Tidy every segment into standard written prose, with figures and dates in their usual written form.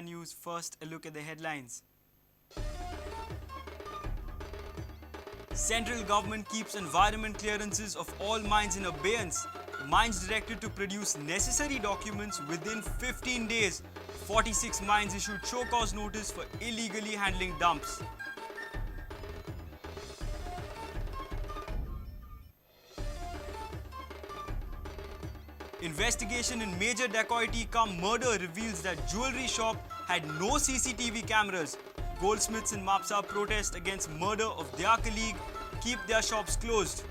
News. First, a look at the headlines. Central government keeps environment clearances of all mines in abeyance. Mines directed to produce necessary documents within 15 days. 46 mines issued show cause notice for illegally handling dumps. Investigation in major dacoity cum murder reveals that jewellery shop had no CCTV cameras. Goldsmiths in Mapsa protest against murder of their colleague, keep their shops closed.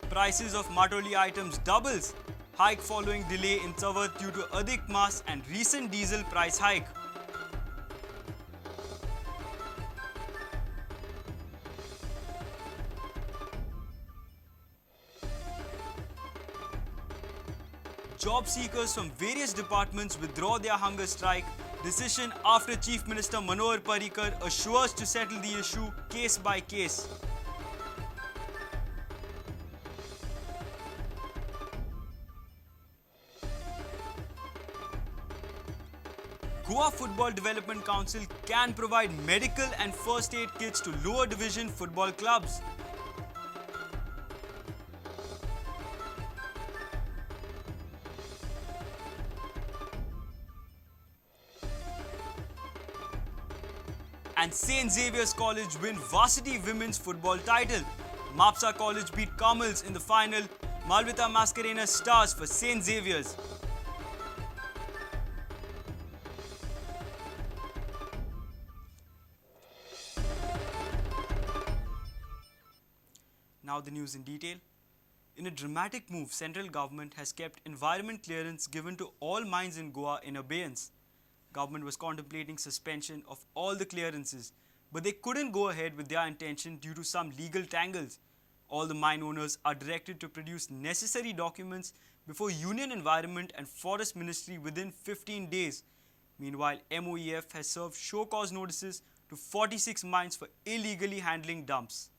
Prices of Matoli items doubles. Hike following delay in Savat due to Adhik Mas and recent diesel price hike. Job seekers from various departments withdraw their hunger strike. Decision after Chief Minister Manohar Parrikar assures to settle the issue case by case. Goa Football Development Council can provide medical and first aid kits to lower division football clubs. And St. Xavier's College win varsity women's football title. Mapsa College beat Kamals in the final. Malvita Mascarena's stars for St. Xavier's. Now the news in detail. In a dramatic move, central government has kept environment clearance given to all mines in Goa in abeyance. Government was contemplating suspension of all the clearances, but they couldn't go ahead with their intention due to some legal tangles. All the mine owners are directed to produce necessary documents before Union Environment and Forest Ministry within 15 days. Meanwhile, MOEF has served show cause notices to 46 mines for illegally handling dumps.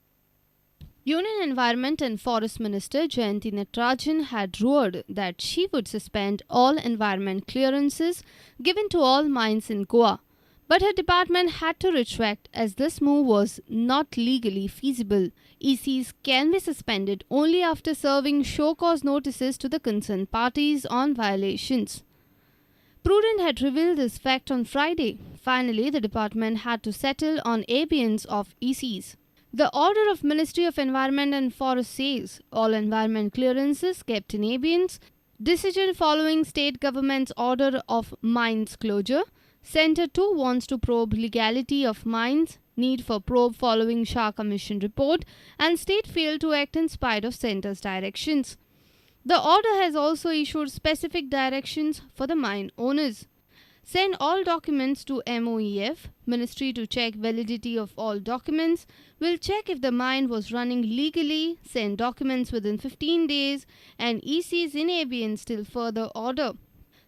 Union Environment and Forest Minister Jayanti Natarajan had roared that she would suspend all environment clearances given to all mines in Goa. But her department had to retract as this move was not legally feasible. ECs can be suspended only after serving show cause notices to the concerned parties on violations. Prudent had revealed this fact on Friday. Finally, the department had to settle on abeyance of ECs. The order of Ministry of Environment and Forest says all environment clearances kept in abeyance. Decision following state government's order of mines closure. Centre too wants to probe legality of mines, need for probe following Shah Commission report, and state failed to act in spite of centre's directions. The order has also issued specific directions for the mine owners. Send all documents to MOEF, Ministry to check validity of all documents, will check if the mine was running legally, send documents within 15 days, and ECs in abeyance till further order.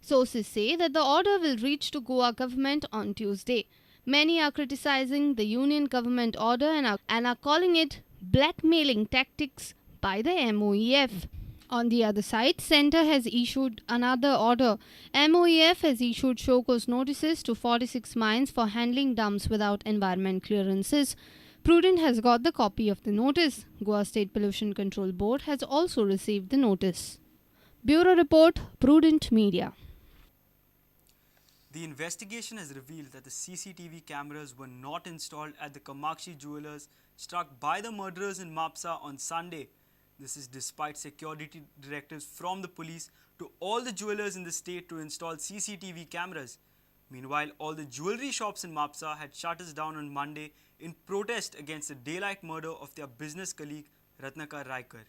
Sources say that the order will reach to Goa government on Tuesday. Many are criticizing the union government order and are calling it blackmailing tactics by the MOEF. On the other side, Centre has issued another order. MOEF has issued show cause notices to 46 mines for handling dumps without environment clearances. Prudent has got the copy of the notice. Goa State Pollution Control Board has also received the notice. Bureau Report, Prudent Media. The investigation has revealed that the CCTV cameras were not installed at the Kamakshi jewellers struck by the murderers in Mapsa on Sunday. This is despite security directives from the police to all the jewellers in the state to install CCTV cameras. Meanwhile, all the jewellery shops in Mapsa had shutters down on Monday in protest against the daylight murder of their business colleague Ratnakar Raikar.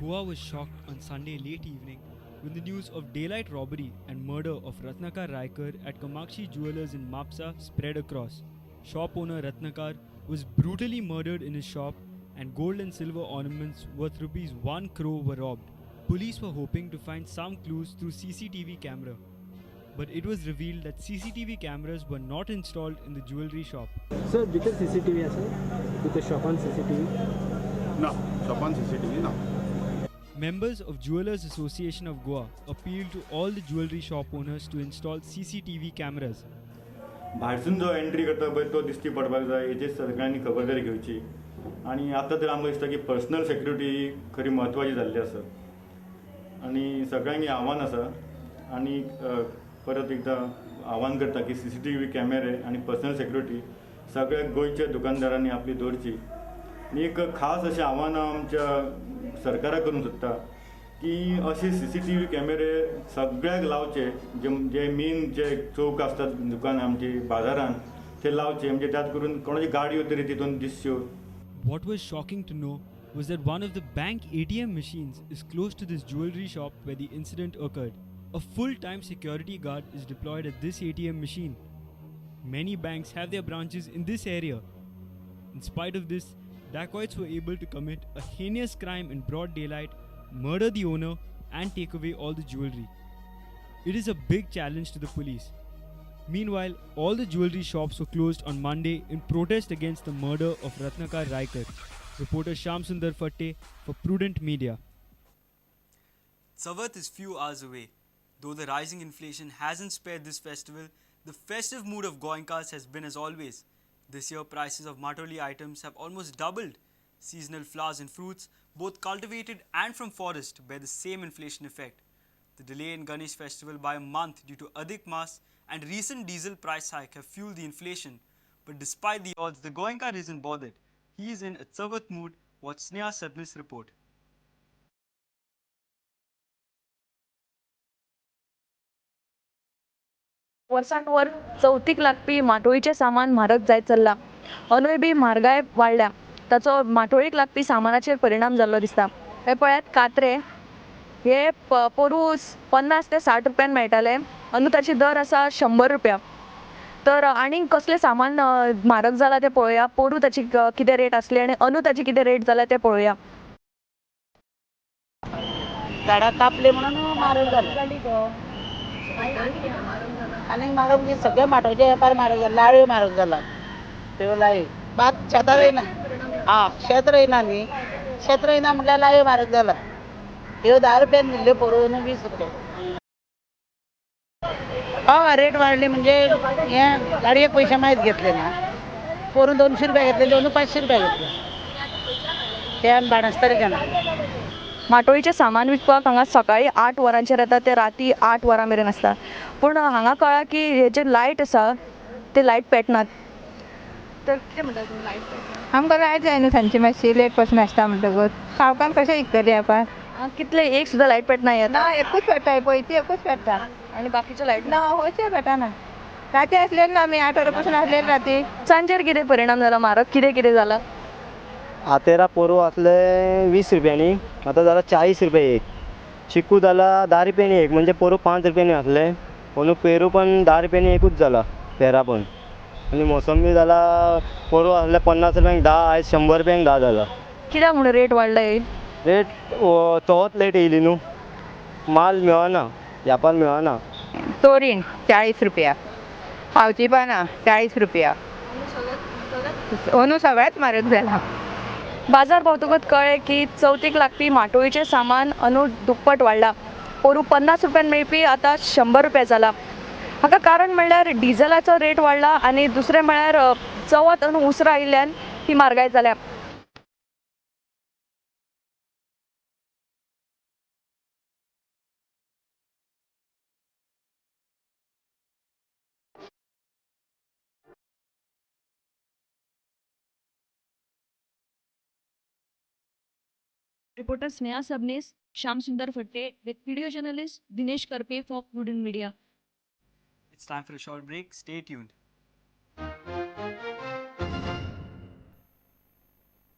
Goa was shocked on Sunday late evening when the news of daylight robbery and murder of Ratnakar Raikar at Kamakshi Jewellers in Mapsa spread across. Shop owner Ratnakar was brutally murdered in his shop and gold and silver ornaments worth ₹1 crore were robbed. Police were hoping to find some clues through CCTV camera, but it was revealed that CCTV cameras were not installed in the jewellery shop. Sir, with the CCTV, sir? With the shop on CCTV? No, shop on CCTV, no. Members of Jewelers Association of Goa appealed to all the jewelry shop owners to install CCTV cameras. भायरसून जो entry करता पळय तो दिश्टी पडपाक जाय हेची सगळ्यांनी खबरदारी घेवची आणि आतां तर आमकां दिसता की पर्सनल सेक्युरिटी ही खरी म्हत्वाची जाल्ली आसा आणि सगळ्यांक आव्हान आसा आणि परत एकदा आव्हान करता की CCTV कॅमेरे आणि पर्सनल सेक्युरिटी सगळ्या गोंयच्या दुकानदारांनी आपली दवरची आणि एक खास अशें आव्हान आमच्या सरकाराक करूंक सोदता की अशे CCTV कॅमेरे सगळ्याक लावचे जे मेन जे चौक आसतात दुकान आमचे बाजारांत ते लावचे म्हणजे त्यात करून कोणाची गाडयो तरी तितून दिसच्यो. What was shocking to know was that one of the bank ATM machines is close to this jewelry shop where the incident occurred. A full-time security guard is deployed at this ATM machine. Many banks have their branches in this area. In spite of this, dacoits were able to commit a heinous crime in broad daylight, murder the owner, and take away all the jewelry. It is a big challenge to the police. Meanwhile, all the jewelry shops were closed on Monday in protest against the murder of Ratnakar Raikar. Reporter Shyam Sundar Fatte for Prudent Media. Govt is few hours away. Though the rising inflation hasn't spared this festival, the festive mood of Goenkas has been as always. This year, prices of Matoli items have almost doubled. Seasonal flowers and fruits, both cultivated and from forest, bear the same inflation effect. The delay in Ganesh festival by a month due to Adhik Mas and recent diesel price hike have fueled the inflation. But despite the odds, the Goenkar isn't bothered. He is in a Govt mood. Watch Sneha Sabnis report. वर्षांवर चौथीक लागपी माटोळीचे सामान म्हारग जायत चल्ला. अंदूय B म्हारगाय वाडल्या ताचो माटोळीक लागपी सामानाचेर परिणाम जाल्लो दिसता. हे पळयात कात्रे हे पोरू 50 ते 60 रुपयान मेळटाले अंदू ताची दर आसा 100 रुपया. तर आनीक कसले सामान म्हारग जाला ते पळोवया. पोरू ताची कितें रेट आसली आनी अंदू ताची कितें रेट जाला ते पळोवया. झाडां कापले म्हणून म्हारग जाली आनी म्हारग म्हणजे सगळे माटोळेचे वेपार म्हारग जाला. लाळ्यो म्हारग जाला त्यो लाळ्यो भात शेतां रोयना शेत रोयना न्ही शेत रोयना म्हटल्यार लाळ्यो म्हारग जाला. ह्यो 10 रुपयान दिल्ल्यो पोरून 20 रुपया. रेट वाडली म्हणजे हे गाडयेक पयशे मायज घेतले ना पोरून 200 रुपया घेतले दोन 500 रुपया घेतले ते आनी बाणस्तारी घेना. माटोळीचें सामान विकपाक हांगा सकाळीं 8 वरांचेर येता ते राती 8 वरां मेरेन आसता. पूण हांगा कळ्ळां की हे जे लायट आसा ते लायट पेटनात. तर कितें म्हणटा तुमी लायट पेटना? आमकां लायट जाय न्हू सांजची मातशी लेट पासून आसता म्हणटकूच खावपाक कशें विकतली आपण. कितले एक सुद्दां लायट पेटना येता? ना एकूच पेटता पळय ती एकूच पेटता आनी बाकीचे लायट ना अशें पेटना. राती आसलेली ना आमी 8 वरां पासून आसलेली राती. सांजेर कितें परिणाम जाला म्हारग कितें कितें जाला? आतेरा पोरू आसले 20 रुपयांनी आतां जाला 40 रुपया एक. चिकू जाला 10 रुपयांनी एक म्हणजे पोरू 5 रुपयांनी आसले. अंदू पेरू पण 10 रुपयांनी एकूच जाला पेरा पण. आनी मोसंबी जाला पोरू आसले 50 रुपयांक 10 आयज 100 रुपयांक 10 जाला. कित्याक म्हणून रेट वाडला येईल? रेट चोवत लेट येयली न्हू माल मेळना व्यापार मेळना. तोरीण 40 रुपया पावची पानां 40 रुपया अंदू सगळ्यात म्हारग जाला. बाजार भोंवतकच कळ्ळें की चवथीक लागपी माटोळीचें सामान अंदू दुप्पट वाडला. पोरू 50 रुपयान मेळपी आतां 100 रुपया जाला. हाका कारण म्हणल्यार डिझलाचो रेट वाडला आनी दुसरें म्हणल्यार चवथ अंदू उसरां आयिल्ल्यान ही म्हारगाय जाल्या. Reporter Sneha Sabnis, Shyam Sundar Fatte with video journalist Dinesh Karpe for Prudent Media. It's time for a short break. Stay tuned.